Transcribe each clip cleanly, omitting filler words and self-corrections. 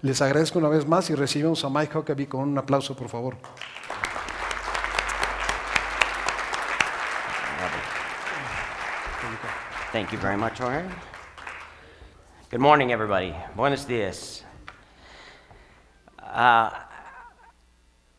Les agradezco una vez más y recibimos a Mike Huckaby con un aplauso, por favor. Thank you very much, Jorge. Good morning, everybody. Buenos dias.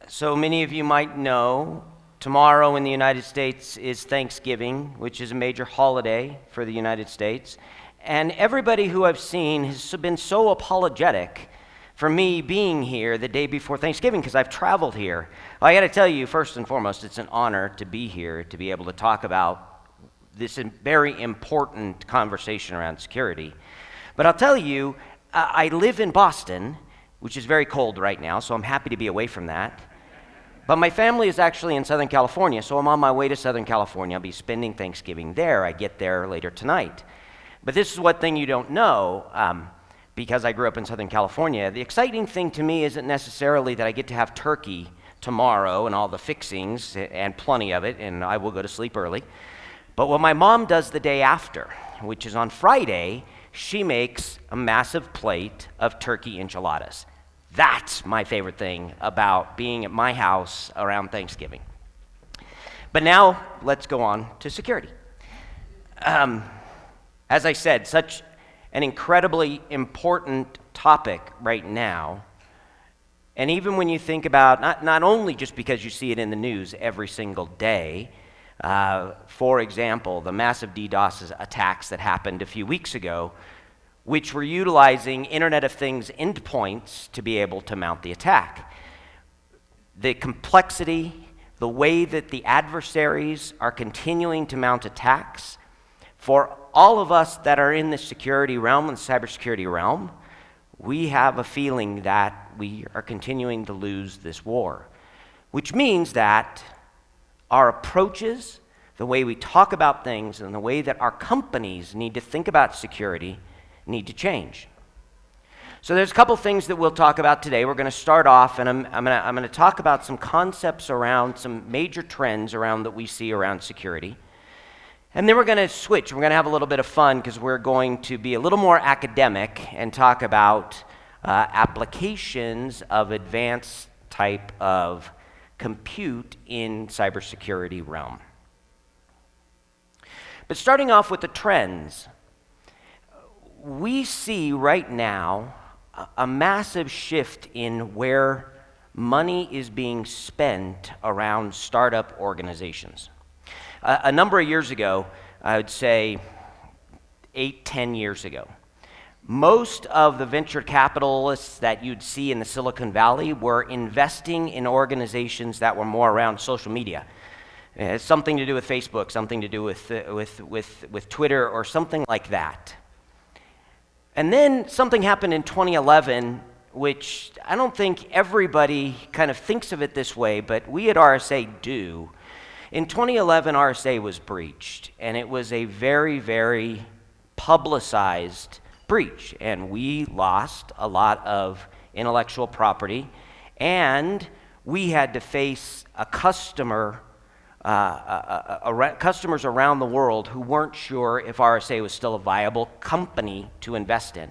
So many of you might know, tomorrow in the United States is Thanksgiving, which is a major holiday for the United States. And everybody who I've seen has been so apologetic for me being here the day before Thanksgiving because I've traveled here. Well, I got to tell you, first and foremost, it's an honor to be here, to be able to talk about this very important conversation around security. But I'll tell you, I live in Boston, which is very cold right now, so I'm happy to be away from that. But my family is actually in Southern California, so I'm on my way to Southern California. I'll be spending Thanksgiving there. I get there later tonight. But this is one thing you don't know, because I grew up in Southern California. The exciting thing to me isn't necessarily that I get to have turkey tomorrow and all the fixings, and plenty of it, and I will go to sleep early. But what my mom does the day after, which is on Friday, she makes a massive plate of turkey enchiladas. That's my favorite thing about being at my house around Thanksgiving. But now, let's go on to security. As I said, such an incredibly important topic right now. And even when you think about, not only just because you see it in the news every single day, for example, the massive DDoS attacks that happened a few weeks ago, which were utilizing Internet of Things endpoints to be able to mount the attack. The complexity, the way that the adversaries are continuing to mount attacks, for all of us that are in the security realm, in the cybersecurity realm, we have a feeling that we are continuing to lose this war, which means that our approaches, the way we talk about things, and the way that our companies need to think about security need to change. So there's a couple things that we'll talk about today. We're going to start off, and I'm going to talk about some concepts around some major trends around that we see around security. And then we're going to switch. We're going to have a little bit of fun because we're going to be a little more academic and talk about applications of advanced type of compute in cybersecurity realm. But starting off with the trends, we see right now a massive shift in where money is being spent around startup organizations. A number of years ago, I would say 8-10 years ago, most of the venture capitalists that you'd see in the Silicon Valley were investing in organizations that were more around social media. Something to do with Facebook, something to do with Twitter, or something like that. And then something happened in 2011, which I don't think everybody kind of thinks of it this way, but we at RSA do. In 2011, RSA was breached, and it was a very, very publicized breach, and we lost a lot of intellectual property, and we had to face customers around the world who weren't sure if RSA was still a viable company to invest in.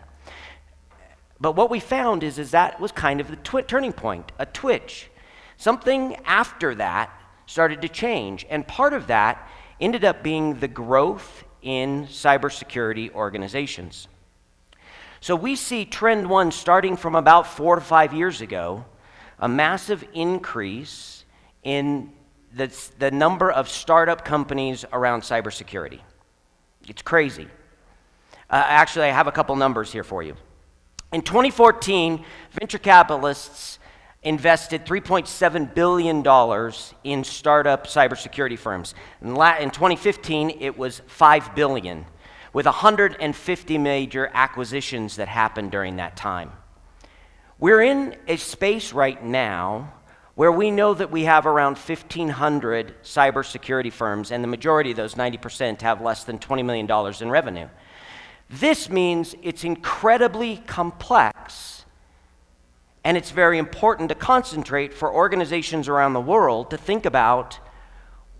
But what we found is that was kind of the turning point, a twitch. Something after that started to change, and part of that ended up being the growth in cybersecurity organizations. So we see trend one starting from about 4 to 5 years ago, a massive increase in the number of startup companies around cybersecurity. It's crazy. Actually, I have a couple numbers here for you. In 2014, venture capitalists invested $3.7 billion in startup cybersecurity firms. In 2015, it was $5 billion, with 150 major acquisitions that happened during that time. We're in a space right now where we know that we have around 1,500 cybersecurity firms, and the majority of those, 90%, have less than $20 million in revenue. This means it's incredibly complex, and it's very important to concentrate for organizations around the world to think about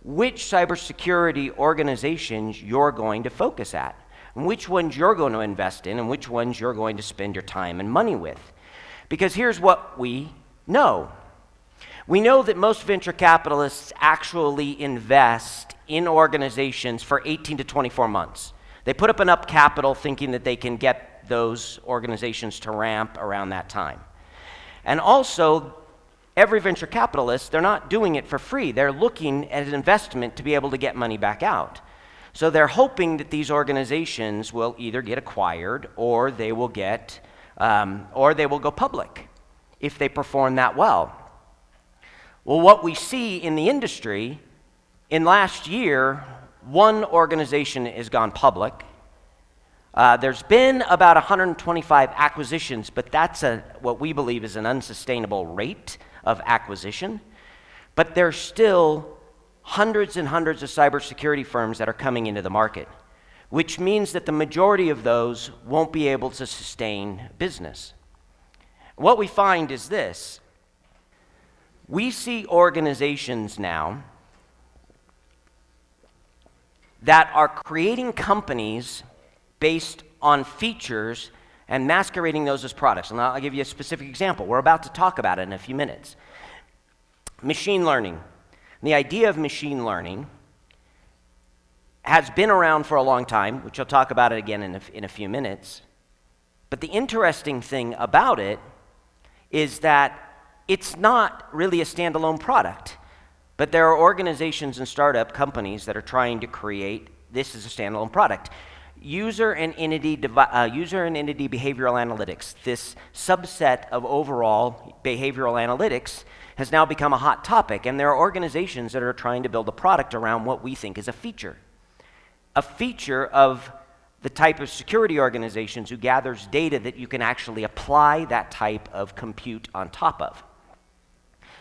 which cybersecurity organizations you're going to focus at, and which ones you're going to invest in, and which ones you're going to spend your time and money with. Because here's what we know. We know that most venture capitalists actually invest in organizations for 18 to 24 months. They put up enough capital thinking that they can get those organizations to ramp around that time. And also, every venture capitalist, they're not doing it for free. They're looking at an investment to be able to get money back out. So they're hoping that these organizations will either get acquired or they will go public if they perform that well. Well, what we see in the industry, in last year, one organization has gone public. There's been about 125 acquisitions, but that's what we believe is an unsustainable rate of acquisition. But there's still hundreds and hundreds of cybersecurity firms that are coming into the market, which means that the majority of those won't be able to sustain business. What we find is this. We see organizations now that are creating companies based on features and masquerading those as products. And I'll give you a specific example. We're about to talk about it in a few minutes. Machine learning. The idea of machine learning has been around for a long time, which I'll talk about it again in a few minutes. But the interesting thing about it is that it's not really a standalone product, but there are organizations and startup companies that are trying to create this as a standalone product. User and entity behavioral analytics, this subset of overall behavioral analytics, has now become a hot topic, and there are organizations that are trying to build a product around what we think is a feature of the type of security organizations who gathers data that you can actually apply that type of compute on top of.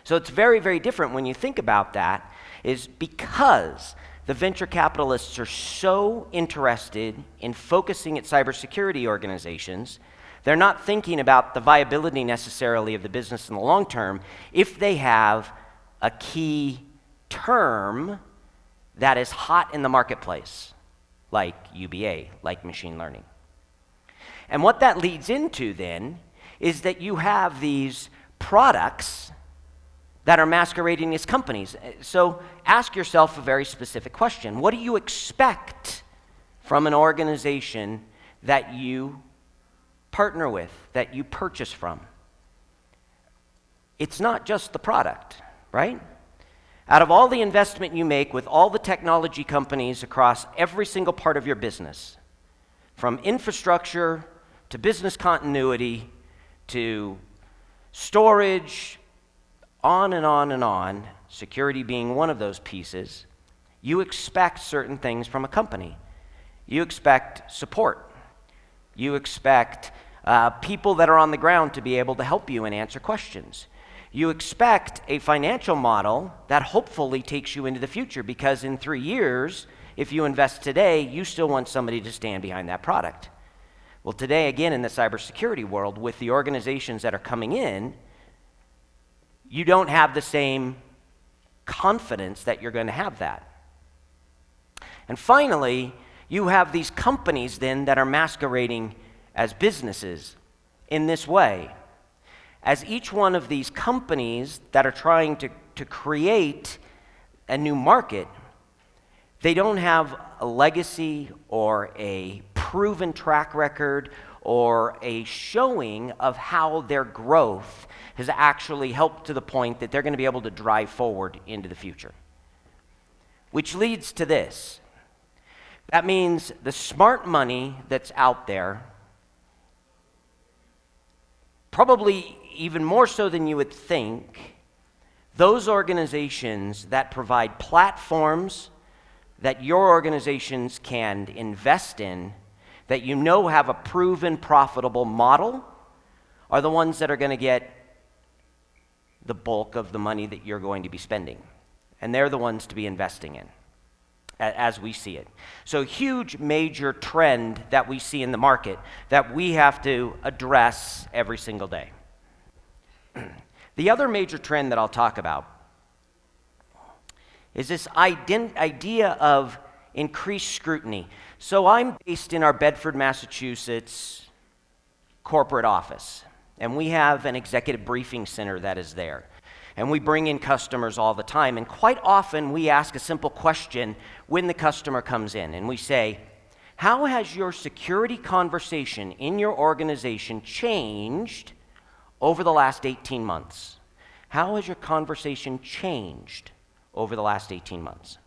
So it's very, very different when you think about that, is because the venture capitalists are so interested in focusing at cybersecurity organizations, they're not thinking about the viability necessarily of the business in the long term if they have a key term that is hot in the marketplace, like UBA, like machine learning. And what that leads into then is that you have these products that are masquerading as companies. So ask yourself a very specific question. What do you expect from an organization that you partner with, that you purchase from? It's not just the product, right? Out of all the investment you make with all the technology companies across every single part of your business, from infrastructure to business continuity to storage, on and on and on, security being one of those pieces, you expect certain things from a company. You expect support. You expect people that are on the ground to be able to help you and answer questions. You expect a financial model that hopefully takes you into the future, because in 3 years, if you invest today, you still want somebody to stand behind that product. Well, today, again, in the cybersecurity world, with the organizations that are coming in, you don't have the same confidence that you're going to have that. And finally, you have these companies then that are masquerading as businesses in this way. As each one of these companies that are trying to create a new market, they don't have a legacy or a proven track record or a showing of how their growth has actually helped to the point that they're going to be able to drive forward into the future. Which leads to this. That means the smart money that's out there, probably even more so than you would think, those organizations that provide platforms that your organizations can invest in, that you know have a proven profitable model, are the ones that are going to get the bulk of the money that you're going to be spending. And they're the ones to be investing in, as we see it. So huge major trend that we see in the market that we have to address every single day. The other major trend that I'll talk about is this idea of increased scrutiny. So I'm based in our Bedford, Massachusetts corporate office. And we have an executive briefing center that is there. And we bring in customers all the time. And quite often we ask a simple question when the customer comes in. And we say, how has your security conversation in your organization changed over the last 18 months? How has your conversation changed over the last 18 months?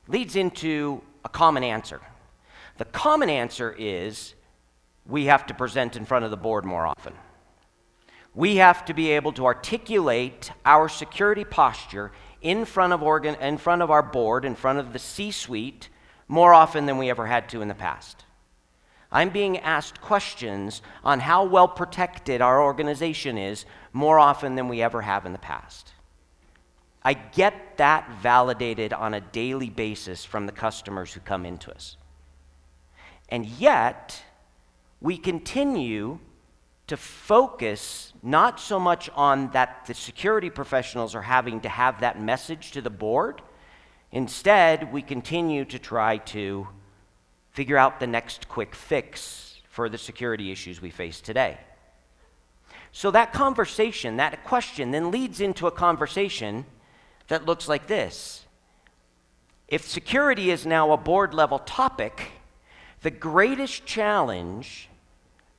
Leads into a common answer. The common answer is we have to present in front of the board more often. We have to be able to articulate our security posture in front of our board, in front of the C-suite, more often than we ever had to in the past. I'm being asked questions on how well protected our organization is more often than we ever have in the past. I get that validated on a daily basis from the customers who come into us. And yet, we continue to focus not so much on that the security professionals are having to have that message to the board. Instead, we continue to try to figure out the next quick fix for the security issues we face today. So that conversation, that question, then leads into a conversation that looks like this. If security is now a board-level topic, the greatest challenge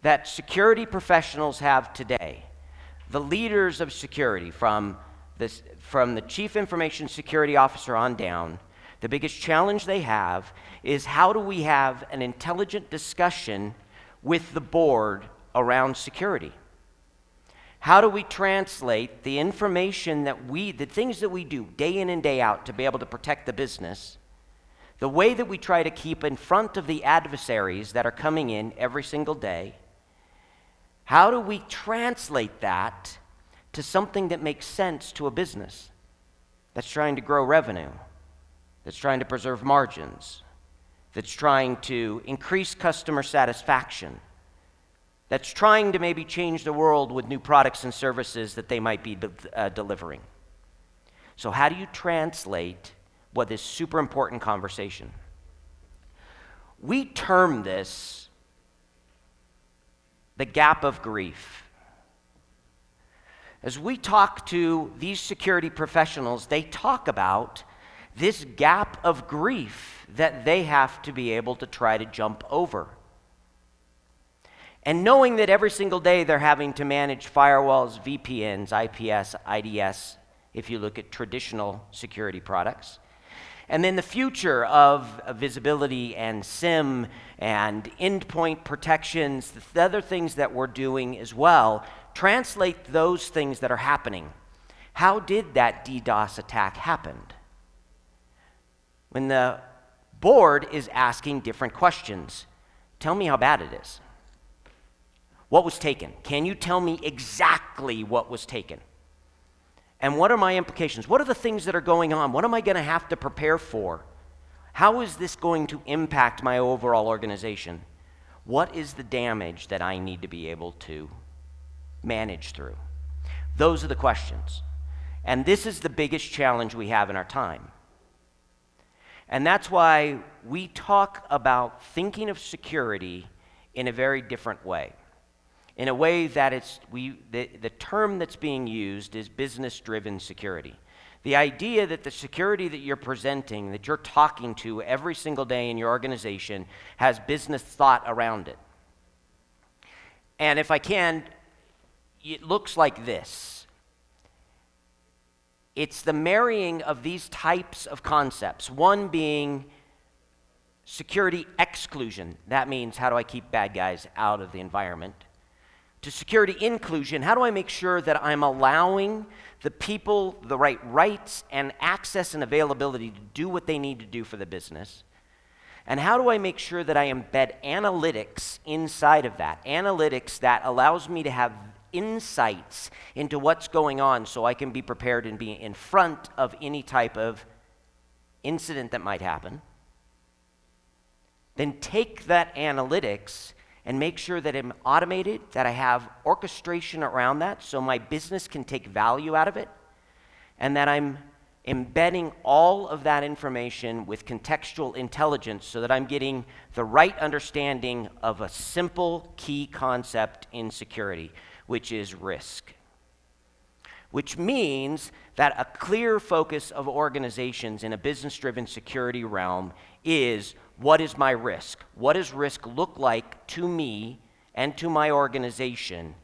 that security professionals have today, the leaders of security from the Chief Information Security Officer on down, the biggest challenge they have is how do we have an intelligent discussion with the board around security? How do we translate the information the things that we do day in and day out to be able to protect the business, the way that we try to keep in front of the adversaries that are coming in every single day? How do we translate that to something that makes sense to a business that's trying to grow revenue, that's trying to preserve margins, that's trying to increase customer satisfaction, that's trying to maybe change the world with new products and services that they might be delivering? So how do you translate what is super important conversation? We term this the gap of grief. As we talk to these security professionals, they talk about this gap of grief that they have to be able to try to jump over. And knowing that every single day they're having to manage firewalls, VPNs, IPS, IDS, if you look at traditional security products. And then the future of visibility and SIM and endpoint protections, the other things that we're doing as well, translate those things that are happening. How did that DDoS attack happen? When the board is asking different questions, tell me how bad it is. What was taken? Can you tell me exactly what was taken? And what are my implications? What are the things that are going on? What am I going to have to prepare for? How is this going to impact my overall organization? What is the damage that I need to be able to manage through? Those are the questions. And this is the biggest challenge we have in our time. And that's why we talk about thinking of security in a very different way. In a way that the term that's being used is business-driven security. The idea that the security that you're presenting, that you're talking to every single day in your organization, has business thought around it. And if I can, it looks like this. It's the marrying of these types of concepts. One being security exclusion. That means, how do I keep bad guys out of the environment? To security inclusion, how do I make sure that I'm allowing the people the right rights and access and availability to do what they need to do for the business? And how do I make sure that I embed analytics inside of that? Analytics that allows me to have insights into what's going on so I can be prepared and be in front of any type of incident that might happen. Then take that analytics and make sure that I'm automated, that I have orchestration around that so my business can take value out of it, and that I'm embedding all of that information with contextual intelligence so that I'm getting the right understanding of a simple key concept in security, which is risk. Which means that a clear focus of organizations in a business-driven security realm is, what is my risk? What does risk look like to me and to my organization?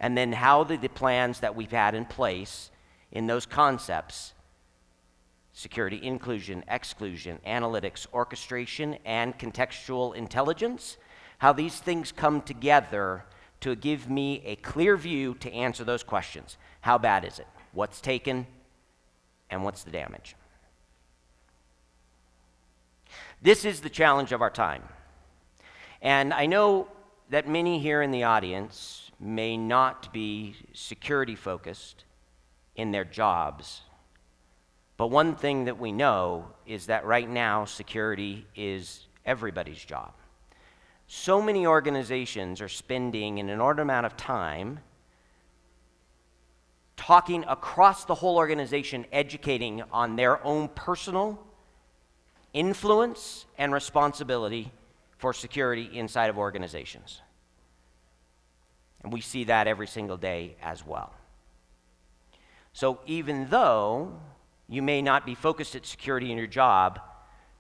And then how do the plans that we've had in place in those concepts, security, inclusion, exclusion, analytics, orchestration, and contextual intelligence, how these things come together to give me a clear view to answer those questions. How bad is it? What's taken? And what's the damage? This is the challenge of our time. And I know that many here in the audience may not be security focused in their jobs. But one thing that we know is that right now security is everybody's job. So many organizations are spending an inordinate amount of time talking across the whole organization, educating on their own personal influence and responsibility for security inside of organizations. And we see that every single day as well. So even though you may not be focused at security in your job,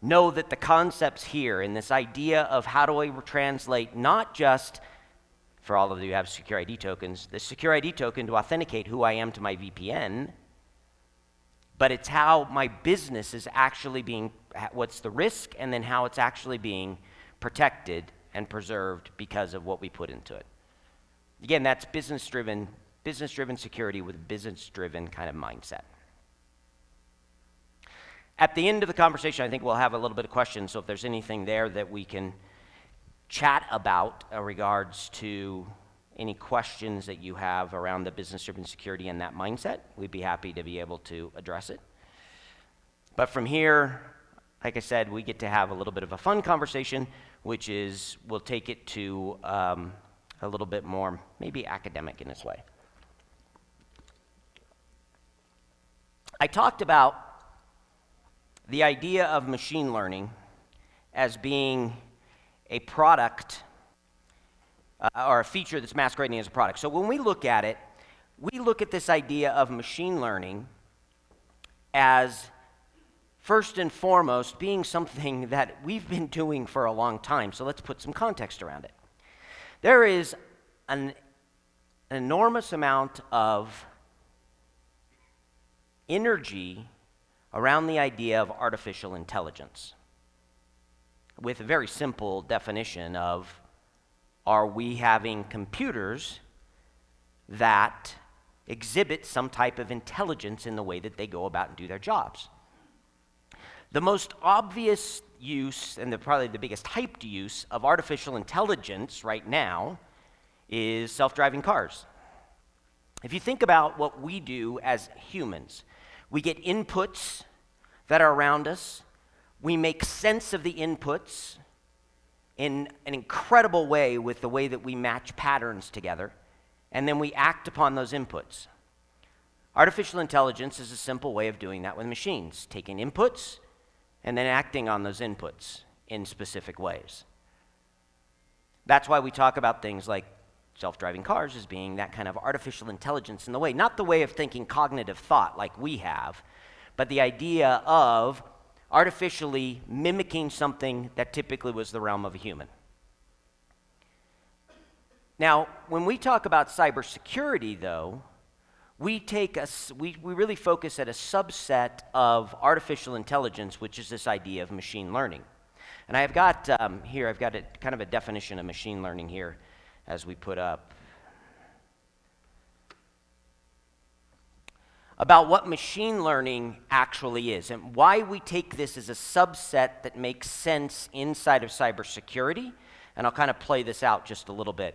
know that the concepts here and this idea of how do I translate not just, for all of you who have secure ID tokens, the secure ID token to authenticate who I am to my VPN, but it's how my business is actually being, what's the risk, and then how it's actually being protected and preserved because of what we put into it. Again, that's business-driven security with business-driven kind of mindset. At the end of the conversation, I think we'll have a little bit of questions, so if there's anything there that we can chat about in regards to any questions that you have around the business-driven security and that mindset, we'd be happy to be able to address it. But from here, like I said, we get to have a little bit of a fun conversation, which is we'll take it to a little bit more maybe academic in its way. I talked about the idea of machine learning as being a product or a feature that's masquerading as a product. So when we look at it, we look at this idea of machine learning as first and foremost being something that we've been doing for a long time. So let's put some context around it. There is an enormous amount of energy around the idea of artificial intelligence, with a very simple definition of, are we having computers that exhibit some type of intelligence in the way that they go about and do their jobs? The most obvious use, and probably the biggest hyped use of artificial intelligence right now is self-driving cars. If you think about what we do as humans, we get inputs that are around us. We make sense of the inputs in an incredible way with the way that we match patterns together, and then we act upon those inputs. Artificial intelligence is a simple way of doing that with machines, taking inputs and then acting on those inputs in specific ways. That's why we talk about things like self-driving cars as being that kind of artificial intelligence in the way, not the way of thinking cognitive thought like we have, but the idea of artificially mimicking something that typically was the realm of a human. Now, when we talk about cybersecurity, though, we really focus at a subset of artificial intelligence, which is this idea of machine learning. And I've got here, I've got kind of a definition of machine learning here as we put up about what machine learning actually is and why we take this as a subset that makes sense inside of cybersecurity. And I'll kind of play this out just a little bit.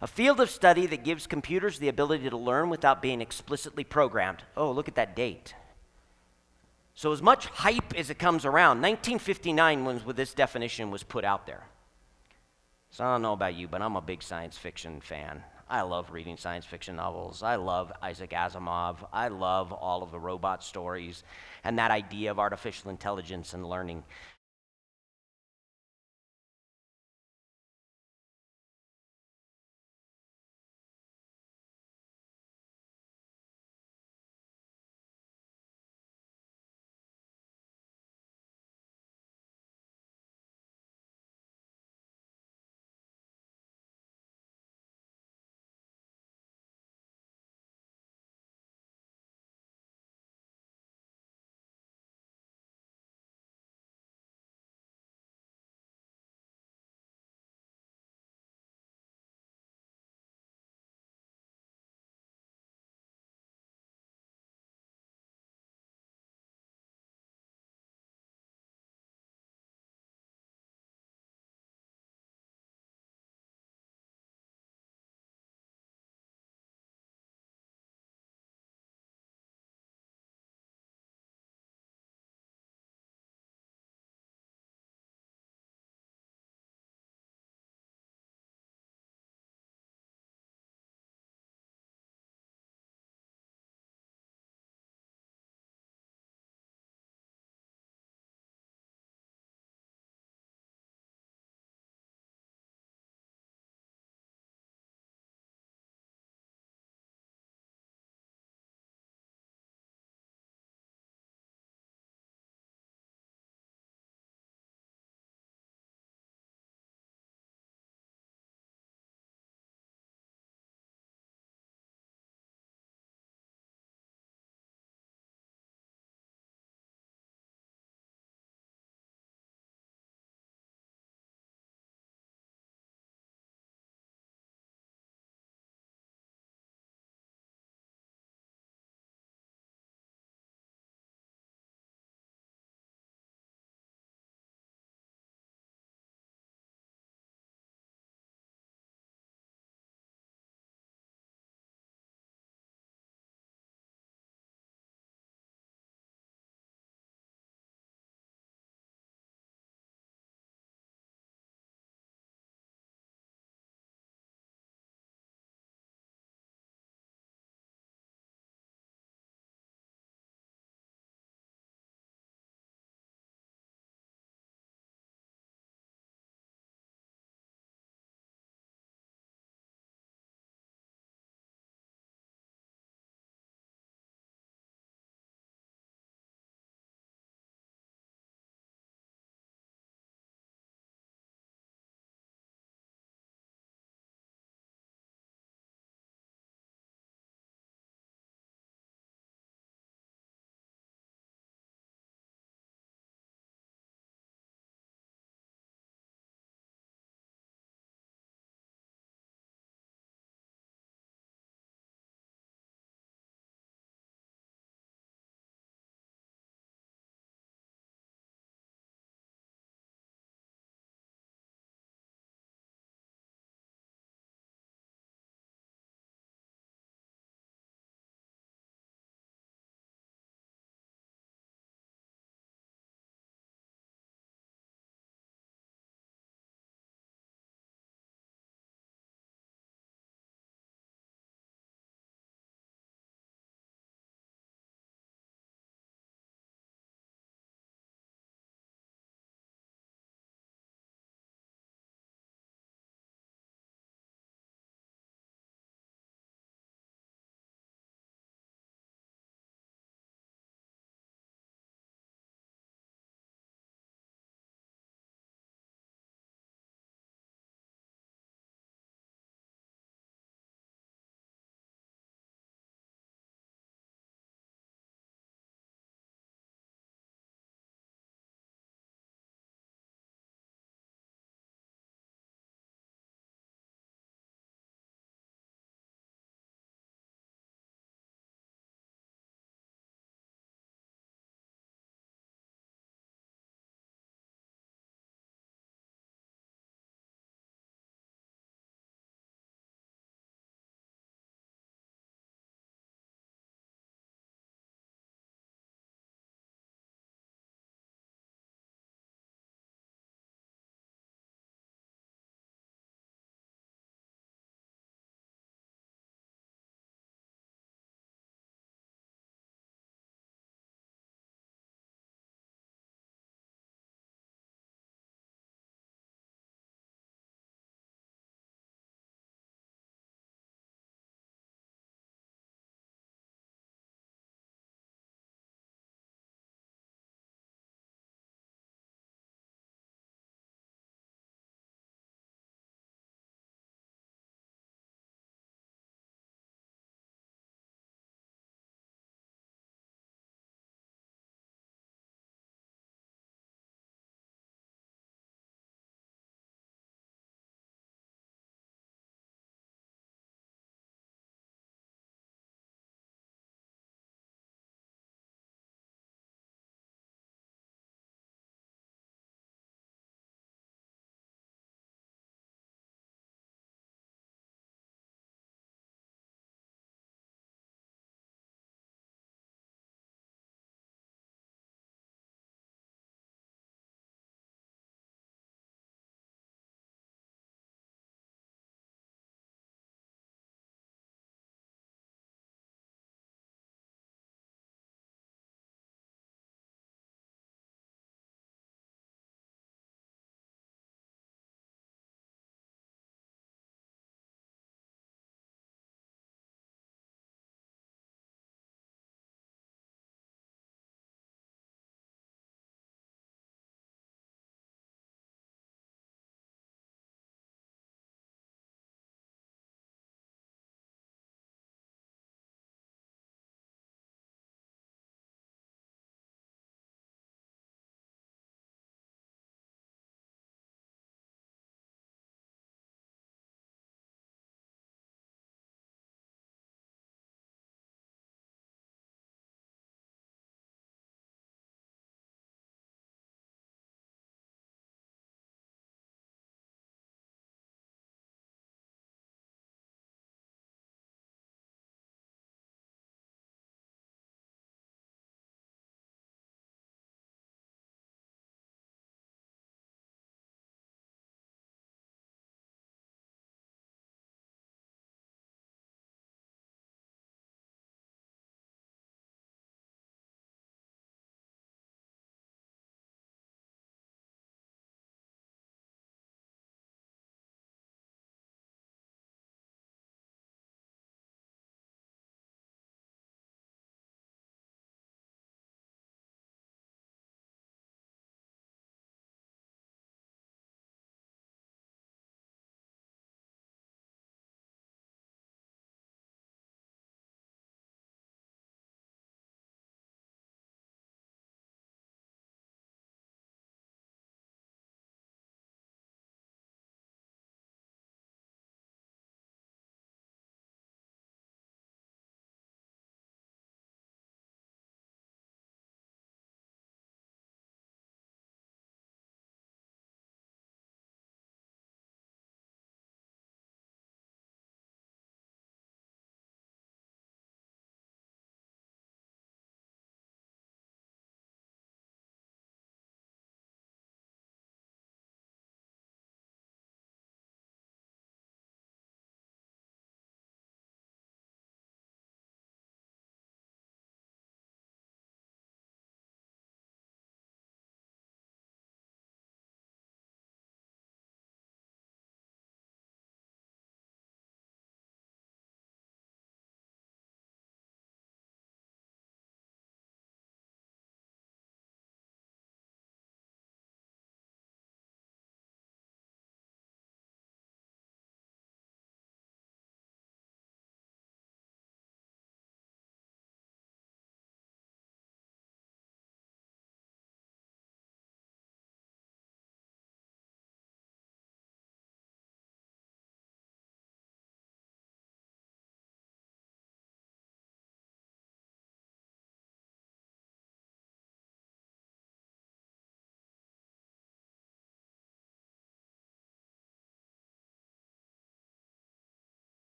A field of study that gives computers the ability to learn without being explicitly programmed. Oh, look at that date. So as much hype as it comes around, 1959 when this definition was put out there. So I don't know about you, but I'm a big science fiction fan. I love reading science fiction novels. I love Isaac Asimov. I love all of the robot stories and that idea of artificial intelligence and learning.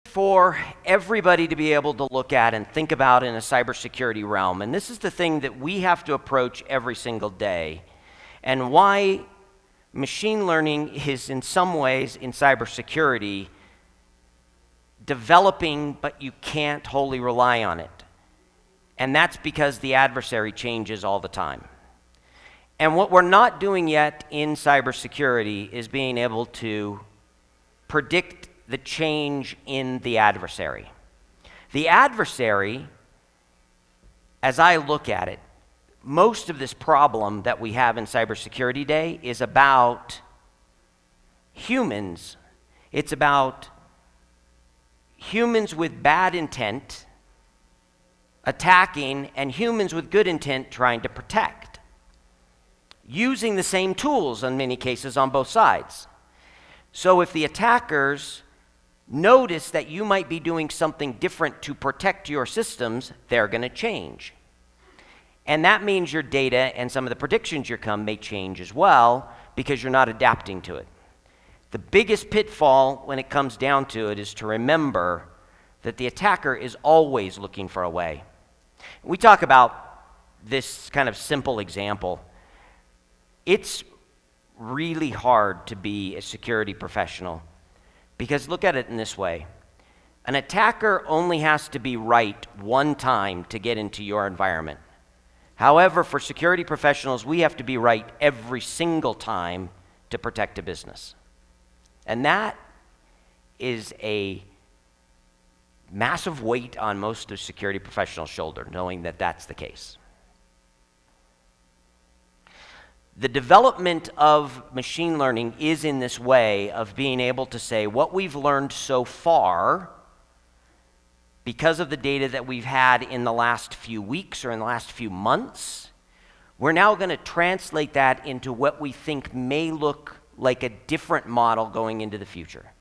for everybody to be able to look at and think about in a cybersecurity realm. And this is the thing that we have to approach every single day, and why machine learning is in some ways in cybersecurity developing, but you can't wholly rely on it. And that's because the adversary changes all the time. And what we're not doing yet in cybersecurity is being able to predict the change in the adversary. The adversary, as I look at it, most of this problem that we have in cybersecurity today is about humans. It's about humans with bad intent attacking and humans with good intent trying to protect, using the same tools in many cases on both sides. So if the attackers notice that you might be doing something different to protect your systems, they're going to change. And that means your data and some of the predictions you come may change as well because you're not adapting to it. The biggest pitfall when it comes down to it is to remember that the attacker is always looking for a way. We talk about this kind of simple example. It's really hard to be a security professional because look at it in this way. An attacker only has to be right one time to get into your environment. However, for security professionals, we have to be right every single time to protect a business. And that is a massive weight on most of security professionals' shoulders, knowing that that's the case. The development of machine learning is in this way of being able to say what we've learned so far because of the data that we've had in the last few weeks or in the last few months, we're now going to translate that into what we think may look like a different model going into the future.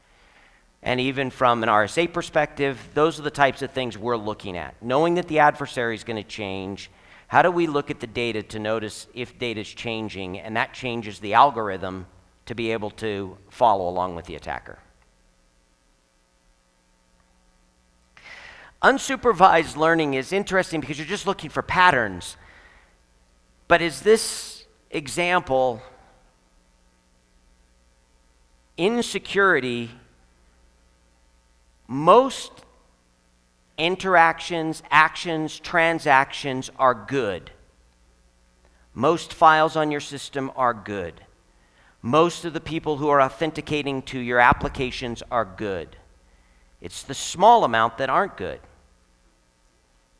And even from an RSA perspective, those are the types of things we're looking at. Knowing that the adversary is going to change, how do we look at the data to notice if data is changing, and that changes the algorithm to be able to follow along with the attacker. Unsupervised learning is interesting because you're just looking for patterns. But is this example in security, most interactions, actions, transactions are good. Most files on your system are good. Most of the people who are authenticating to your applications are good. It's the small amount that aren't good.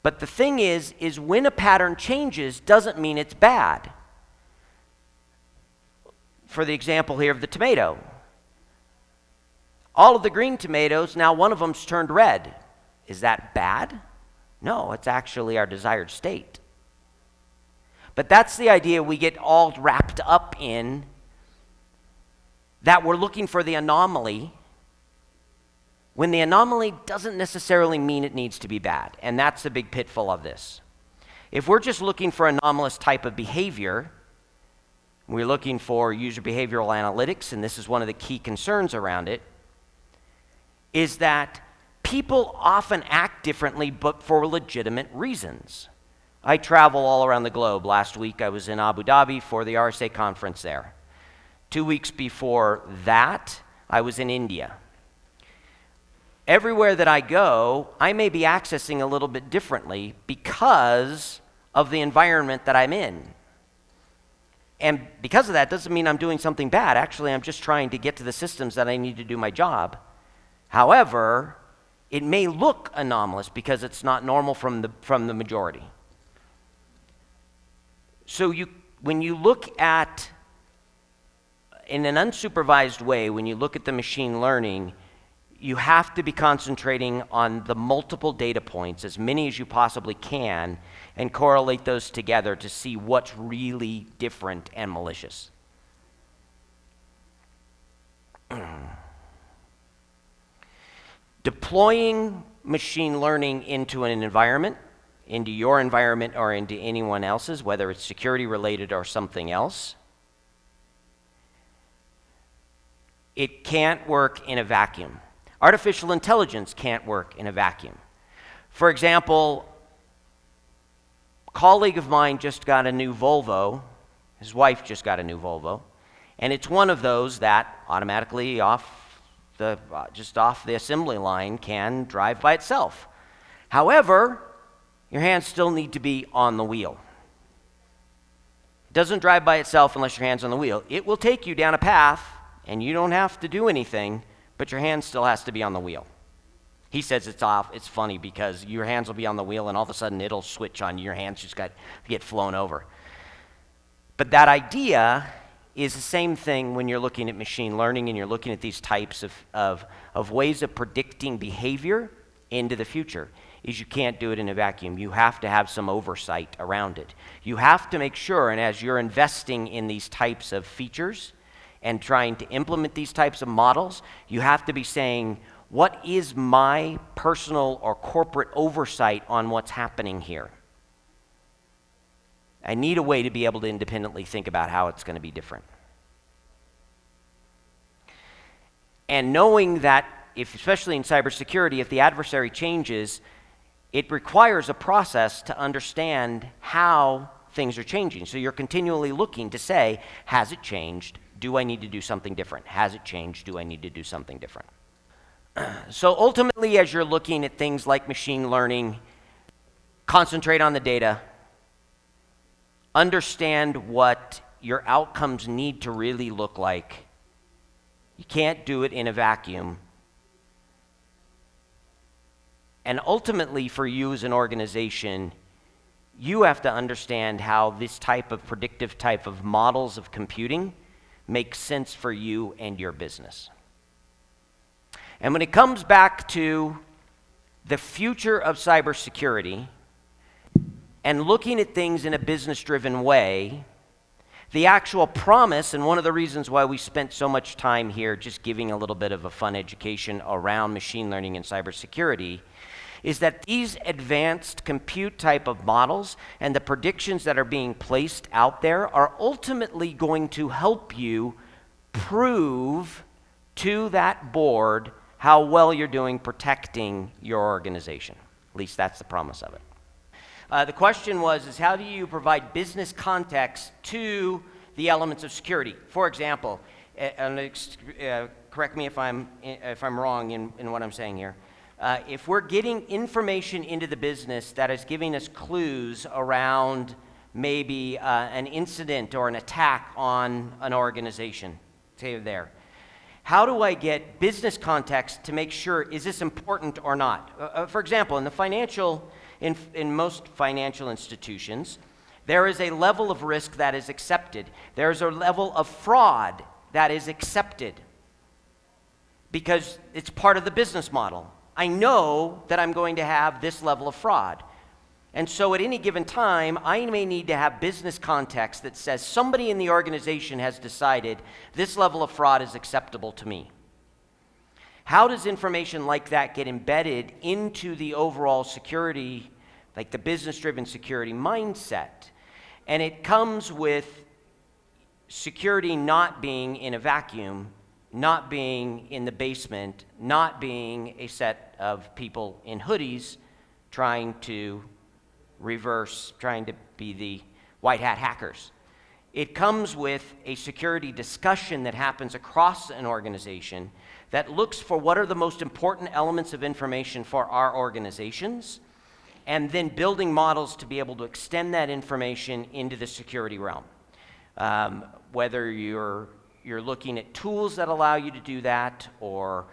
But the thing is when a pattern changes doesn't mean it's bad. For the example here of the tomato. All of the green tomatoes, now one of them's turned red. Is that bad? No, it's actually our desired state. But that's the idea we get all wrapped up in, that we're looking for the anomaly, when the anomaly doesn't necessarily mean it needs to be bad. And that's the big pitfall of this. If we're just looking for anomalous type of behavior, we're looking for user behavioral analytics, and this is one of the key concerns around it, is that people often act differently but for legitimate reasons. I travel all around the globe. Last week I was in Abu Dhabi for the RSA conference there. 2 weeks before that, I was in India. Everywhere that I go, I may be accessing a little bit differently because of the environment that I'm in. And because of that doesn't mean I'm doing something bad. Actually, I'm just trying to get to the systems that I need to do my job. However, it may look anomalous because it's not normal from the majority. So when you look at, in an unsupervised way, when you look at the machine learning, you have to be concentrating on the multiple data points, as many as you possibly can, and correlate those together to see what's really different and malicious. Deploying machine learning into an environment, into your environment or into anyone else's, whether it's security related or something else, it can't work in a vacuum. Artificial intelligence can't work in a vacuum. For example, a colleague of mine just got a new Volvo. His wife just got a new Volvo. And it's one of those that automatically just off the assembly line can drive by itself. However, your hands still need to be on the wheel. It doesn't drive by itself unless your hand's on the wheel. It will take you down a path, and you don't have to do anything, but your hand still has to be on the wheel. He says it's off. It's funny because your hands will be on the wheel, and all of a sudden it'll switch on you. Your hands just get flown over. But that idea is the same thing when you're looking at machine learning and you're looking at these types of ways of predicting behavior into the future. Is you can't do it in a vacuum. You have to have some oversight around it. You have to make sure, and as you're investing in these types of features and trying to implement these types of models, you have to be saying, what is my personal or corporate oversight on what's happening here? I need a way to be able to independently think about how it's going to be different. And knowing that, especially in cybersecurity, if the adversary changes, it requires a process to understand how things are changing. So you're continually looking to say, has it changed? Do I need to do something different? Has it changed? Do I need to do something different? So ultimately, as you're looking at things like machine learning, concentrate on the data, understand what your outcomes need to really look like. You can't do it in a vacuum. And ultimately, for you as an organization, you have to understand how this type of predictive type of models of computing make sense for you and your business. And when it comes back to the future of cybersecurity and looking at things in a business-driven way, the actual promise, and one of the reasons why we spent so much time here just giving a little bit of a fun education around machine learning and cybersecurity, is that these advanced compute type of models and the predictions that are being placed out there are ultimately going to help you prove to that board how well you're doing protecting your organization. At least that's the promise of it. The question was, how do you provide business context to the elements of security? For example, correct me if I'm wrong in what I'm saying here. If we're getting information into the business that is giving us clues around maybe an incident or an attack on an organization, say there, how do I get business context to make sure, is this important or not? For example, in most financial institutions, there is a level of risk that is accepted. There is a level of fraud that is accepted because it's part of the business model. I know that I'm going to have this level of fraud. And so at any given time, I may need to have business context that says somebody in the organization has decided this level of fraud is acceptable to me. How does information like that get embedded into the overall security, like the business-driven security mindset? And it comes with security not being in a vacuum, not being in the basement, not being a set of people in hoodies trying to be the white hat hackers. It comes with a security discussion that happens across an organization that looks for what are the most important elements of information for our organizations, and then building models to be able to extend that information into the security realm. Whether you're looking at tools that allow you to do that, or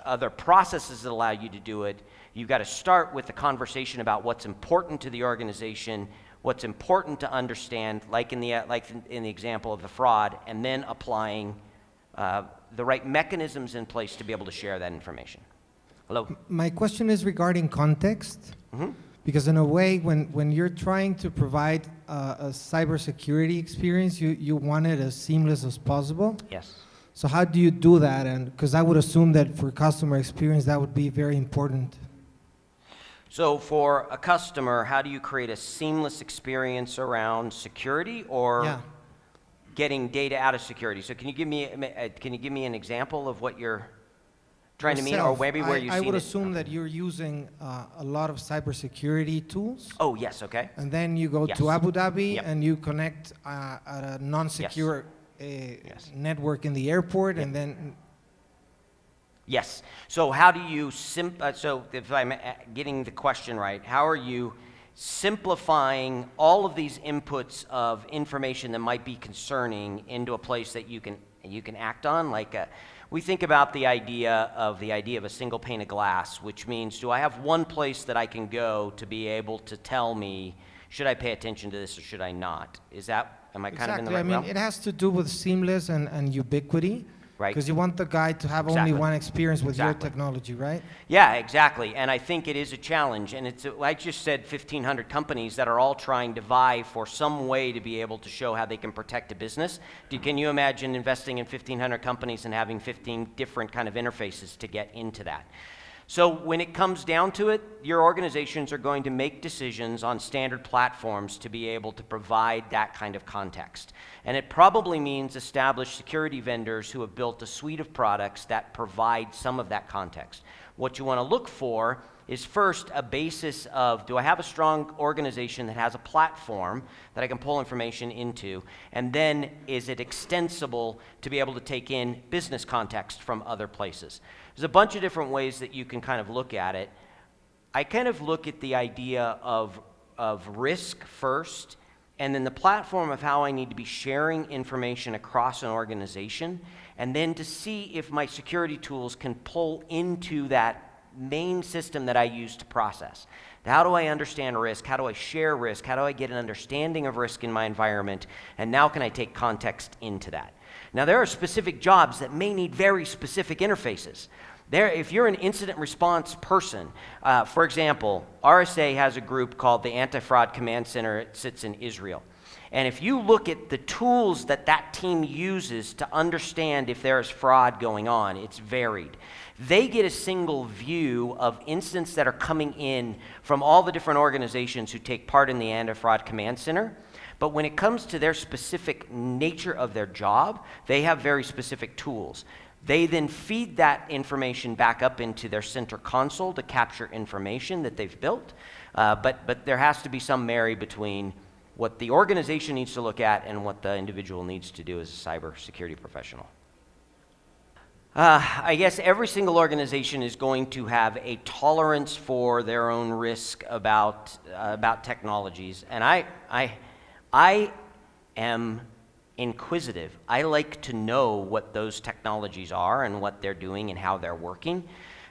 other processes that allow you to do it, you've got to start with the conversation about what's important to the organization, what's important to understand, like in the example of the fraud, and then applying the right mechanisms in place to be able to share that information. Hello? My question is regarding context. Mm-hmm. Because in a way, when you're trying to provide a cybersecurity experience, you want it as seamless as possible. Yes. So how do you do that? And because I would assume that for customer experience, that would be very important. So for a customer, how do you create a seamless experience around security or getting data out of security? So can you give me an example of what you're trying to mean, or yourself, maybe where you've I seen would it? assume that you're using a lot of cybersecurity tools. Oh, yes, okay. And then you go Yes. to Abu Dhabi Yep. and you connect at a non-secure Yes. network in the airport, and then Yes. So how do you, so if I'm getting the question right, how are you simplifying all of these inputs of information that might be concerning into a place that you can act on? Like we think about the idea of a single pane of glass, which means, do I have one place that I can go to be able to tell me, should I pay attention to this or should I not? Am I kind of in the right I mean, realm? it has to do with seamless and ubiquity. Right. Because you want the guy to have Exactly. only one experience with your Exactly. technology, right? Yeah, exactly. And I think it is a challenge. And I just said 1,500 companies that are all trying to vie for some way to be able to show how they can protect a business. Can you imagine investing in 1,500 companies and having 15 different kind of interfaces to get into that? So when it comes down to it, your organizations are going to make decisions on standard platforms to be able to provide that kind of context. And it probably means establish security vendors who have built a suite of products that provide some of that context. What you want to look for is first a basis of, do I have a strong organization that has a platform that I can pull information into? And then is it extensible to be able to take in business context from other places? There's a bunch of different ways that you can kind of look at it. I kind of look at the idea of risk first, and then the platform of how I need to be sharing information across an organization, and then to see if my security tools can pull into that main system that I use to process. How do I understand risk? How do I share risk? How do I get an understanding of risk in my environment? And now can I take context into that? Now, there are specific jobs that may need very specific interfaces. If you're an incident response person, for example, RSA has a group called the Anti-Fraud Command Center. It sits in Israel. And if you look at the tools that that team uses to understand if there is fraud going on, it's varied. They get a single view of incidents that are coming in from all the different organizations who take part in the Anti-Fraud Command Center. But when it comes to their specific nature of their job, they have very specific tools. They then feed that information back up into their center console to capture information that they've built. But there has to be some marry between what the organization needs to look at and what the individual needs to do as a cybersecurity professional. I guess every single organization is going to have a tolerance for their own risk about technologies. And I am inquisitive. I like to know what those technologies are and what they're doing and how they're working.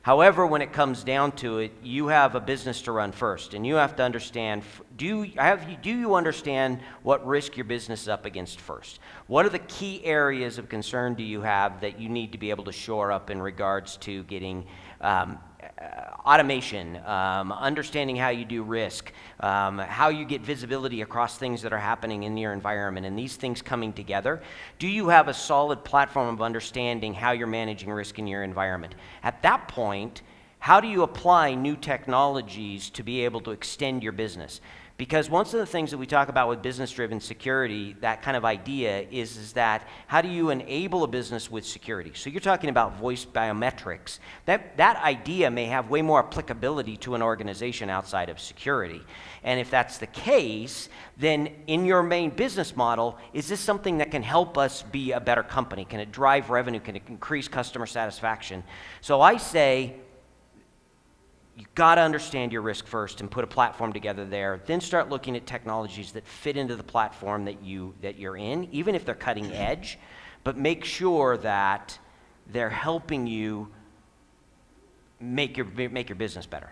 However, when it comes down to it, you have a business to run first, and you have to understand, do you understand what risk your business is up against first? What are the key areas of concern do you have that you need to be able to shore up in regards to getting automation, understanding how you do risk, how you get visibility across things that are happening in your environment, and these things coming together? Do you have a solid platform of understanding how you're managing risk in your environment? At that point, how do you apply new technologies to be able to extend your business? Because one of the things that we talk about with business-driven security, that kind of idea is that how do you enable a business with security? So you're talking about voice biometrics. That idea may have way more applicability to an organization outside of security. And if that's the case, then in your main business model, is this something that can help us be a better company? Can it drive revenue? Can it increase customer satisfaction? So I say, you've got to understand your risk first and put a platform together there. Then start looking at technologies that fit into the platform that you're in, even if they're cutting edge, but make sure that they're helping you make your business better.